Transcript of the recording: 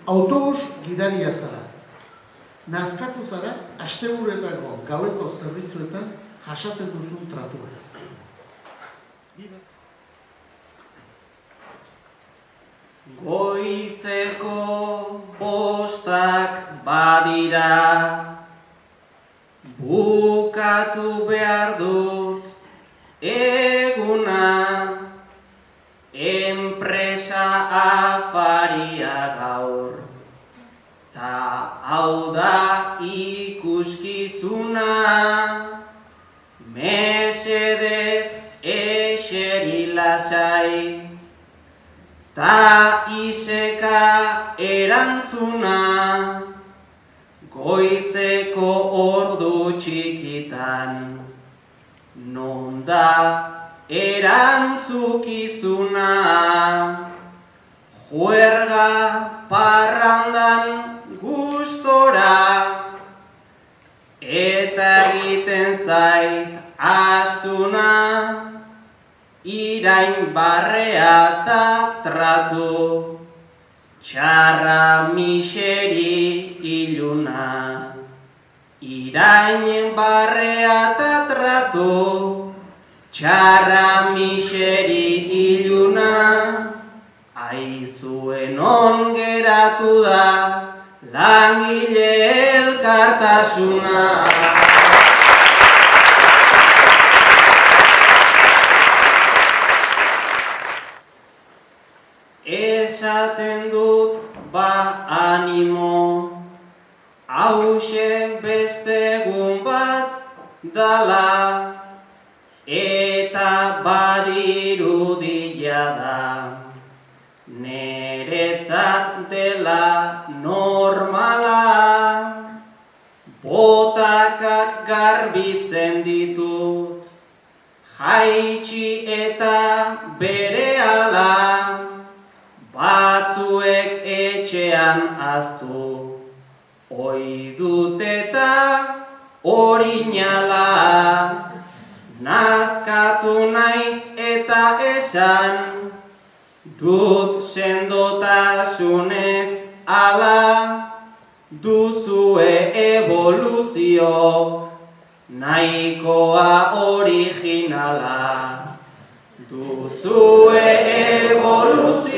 Autobus gidaria zara. Nazkatu zara, asteburuetako gaueko zerbitzuetan jasaten duzun tratuaz. Goizeko 5 badira, bukatu behar dut eguna, enpresa afaria gaur, ta hau da ikuskizuna, mesedez eseri lasai, ta iseka erantzuna, goizeko ordu txikitan, non da erantzukizuna, juerga parrandan gustora, eta egiten zait astuna, irain barrea ta tratu, txarra miseri iluna. Irain barrea ta tratu, txarra miseri iluna. Aizuen on geratu da, langile elkartasuna. Esaten dut ba animo, hauxe beste egun bat dala, eta badirudi jada, neretzat dela normala, botakak garbitzen ditut, jaitsi eta berehala, batzuek etxean aztu, oi dut eta orinala, nazkatu naiz eta esan, dut sendotasunez ala, duzue evoluzio, nahikoa originala. Duzue evoluzio,